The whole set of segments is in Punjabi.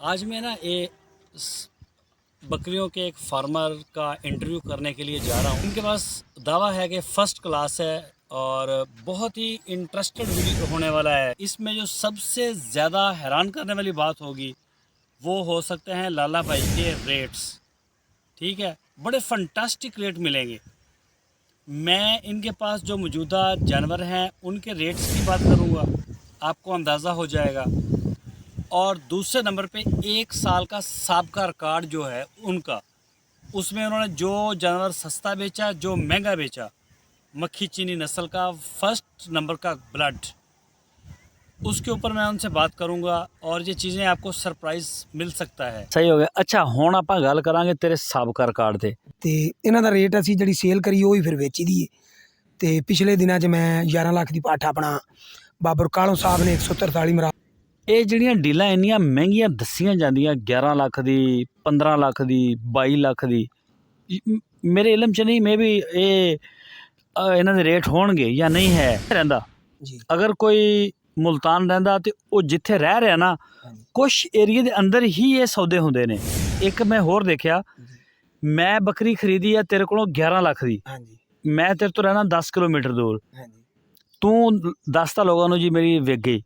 आज मैं ना बकरियों के एक फार्मर का इंटरव्यू करने के लिए जा रहा हूँ। इनके पास दावा है कि फ़र्स्ट क्लास है और बहुत ही इंटरेस्टेड होने वाला है। इसमें जो सबसे ज़्यादा हैरान करने वाली बात होगी वो हो सकते हैं लाला भाई के रेट्स। ठीक है, बड़े फंटास्टिक रेट मिलेंगे। मैं इनके पास जो मौजूदा जानवर हैं उनके रेट्स की बात करूँगा, आपको अंदाज़ा हो जाएगा। और दूसरे नंबर पे 1 साल का साबका रिकॉर्ड जो है उनका, उसमें उन्होंने जो जानवर सस्ता बेचा, जो महंगा बेचा, मक्खी चीनी नस्ल का फर्स्ट नंबर का ब्लड, उसके ऊपर मैं उनसे बात करूंगा और ये चीज़ें आपको सरप्राइज मिल सकता है। सही हो गया। अच्छा, हुण आपां गल करांगे तेरे साबका रिकॉर्ड ते। ਤੇ ਇਹਨਾਂ ਦਾ ਰੇਟ ਅਸੀਂ ਜਿਹੜੀ ਸੇਲ ਕਰੀ ਉਹ ਹੀ ਫਿਰ ਵੇਚੀ ਦੀ ਏ। ਤੇ ਪਿਛਲੇ ਦਿਨਾਂ 'ਚ ਮੈਂ 11 ਲੱਖ ਦੀ ਪਾਠ ਆਪਣਾ ਬਾਬਰ ਕਾਲੋਂ ਸਾਹਿਬ ਨੇ 143 ਮਰਾ। ਇਹ ਜਿਹੜੀਆਂ ਡੀਲਾਂ ਇੰਨੀਆਂ ਮਹਿੰਗੀਆਂ ਦੱਸੀਆਂ ਜਾਂਦੀਆਂ, 11 ਲੱਖ ਦੀ, 15 ਲੱਖ ਦੀ, 22 ਲੱਖ ਦੀ, ਮੇਰੇ ਇਲਮ 'ਚ ਨਹੀਂ, ਮੇ ਵੀ ਇਹ ਇਹਨਾਂ ਦੇ ਰੇਟ ਹੋਣਗੇ ਜਾਂ ਨਹੀਂ ਹੈ ਰਹਿੰਦਾ ਜੀ। ਅਗਰ ਕੋਈ ਮੁਲਤਾਨ ਰਹਿੰਦਾ ਤੇ ਉਹ ਜਿੱਥੇ ਰਹਿ ਰਿਹਾ ਨਾ, ਕੁਛ ਏਰੀਏ ਦੇ ਅੰਦਰ ਹੀ ਇਹ ਸੌਦੇ ਹੁੰਦੇ ਨੇ। ਇੱਕ ਮੈਂ ਹੋਰ ਦੇਖਿਆ, ਮੈਂ ਬੱਕਰੀ ਖਰੀਦੀ ਆ ਤੇਰੇ ਕੋਲੋਂ 11 ਲੱਖ ਦੀ, ਮੈਂ ਤੇਰੇ ਤੋਂ ਰਹਿਣਾ 10 ਕਿਲੋਮੀਟਰ ਦੂਰ, ਤੂੰ ਦੱਸਤਾ ਲੋਕਾਂ ਨੂੰ ਜੀ ਮੇਰੀ ਵਿਕ ਗਈ,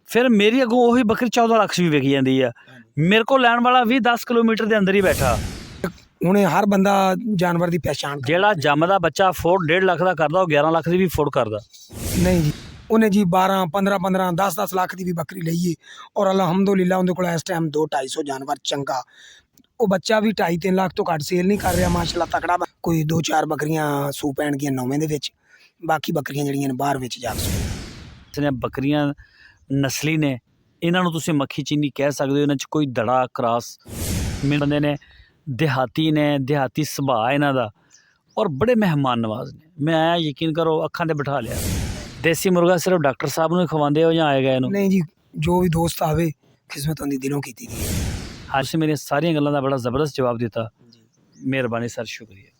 ਫਿਰ ਮੇਰੀ ਅੱਗੋਂ ਉਹੀ ਬੱਕਰੀ 14 ਲੱਖ 'ਚ ਵੀ ਵਿਕ ਜਾਂਦੀ ਆ। ਮੇਰੇ ਕੋਲ ਲੈਣ ਵਾਲਾ ਵੀ 10 ਕਿਲੋਮੀਟਰ ਦੇ ਅੰਦਰ ਹੀ ਬੈਠਾ। ਹੁਣ ਹਰ ਬੰਦਾ ਜਾਨਵਰ ਦੀ ਪਹਿਚਾਣ ਜਿਹੜਾ ਜੰਮਦਾ ਬੱਚਾ ਫੋੜ 1.5 ਲੱਖ ਦਾ ਕਰਦਾ, ਉਹ 11 ਲੱਖ ਦੀ ਵੀ ਫੋੜ ਕਰਦਾ ਨਹੀਂ ਜੀ। ਉਹਨੇ ਜੀ 12 15 15 10 10 ਲੱਖ ਦੀ ਵੀ ਬੱਕਰੀ ਲਈ ਏ ਔਰ ਅਲਹਮਦੁਲਿਲਾ ਉਹਦੇ ਕੋਲ ਇਸ ਟਾਈਮ 2-250 ਜਾਨਵਰ ਚੰਗਾ। ਉਹ ਬੱਚਾ ਵੀ 2.5-3 ਲੱਖ ਤੋਂ ਘੱਟ ਸੇਲ ਨਹੀਂ ਕਰ ਰਿਹਾ, ਮਾਸ਼ਾਅੱਲਾ ਤਕੜਾ। ਕੋਈ 2-4 ਬੱਕਰੀਆਂ ਸੂ ਪੈਣਗੀਆਂ ਨੌਵੇਂ ਦੇ ਵਿੱਚ, ਬਾਕੀ ਬੱਕਰੀਆਂ ਜਿਹੜੀਆਂ ਨੇ ਬਾਹਰ ਵਿੱਚ ਜਾ ਕੇ। ਬੱਕਰੀਆਂ ਨਸਲੀ ਨੇ, ਇਹਨਾਂ ਨੂੰ ਤੁਸੀਂ ਮੱਖੀ ਚੀਨੀ ਕਹਿ ਸਕਦੇ ਹੋ। ਇਹਨਾਂ 'ਚ ਕੋਈ ਦੜਾ ਕਰਾਸ ਬੰਦੇ ਨੇ, ਦਿਹਾਤੀ ਨੇ, ਦਿਹਾਤੀ ਸੁਭਾਅ ਇਹਨਾਂ ਦਾ, ਔਰ ਬੜੇ ਮਹਿਮਾਨ ਨਵਾਜ਼ ਨੇ। ਮੈਂ ਯਕੀਨ ਕਰੋ ਅੱਖਾਂ 'ਤੇ ਬਿਠਾ ਲਿਆ। ਦੇਸੀ ਮੁਰਗਾ ਸਿਰਫ ਡਾਕਟਰ ਸਾਹਿਬ ਨੂੰ ਹੀ ਖਵਾਉਂਦੇ ਹੋ ਜਾਂ ਆਏਗਾ ਇਹਨੂੰ? ਨਹੀਂ ਜੀ, ਜੋ ਵੀ ਦੋਸਤ ਆਵੇ ਕਿਸਮਤ ਹੁੰਦੀ ਦਿਲੋਂ ਕੀਤੀ ਦੀ ਹੈ। ਅੱਜ ਮੇਰੀਆਂ ਸਾਰੀਆਂ ਗੱਲਾਂ ਦਾ ਬੜਾ ਜ਼ਬਰਦਸਤ ਜਵਾਬ ਦਿੱਤਾ। ਮਿਹਰਬਾਨੀ ਸਰ, ਸ਼ੁਕਰੀਆ।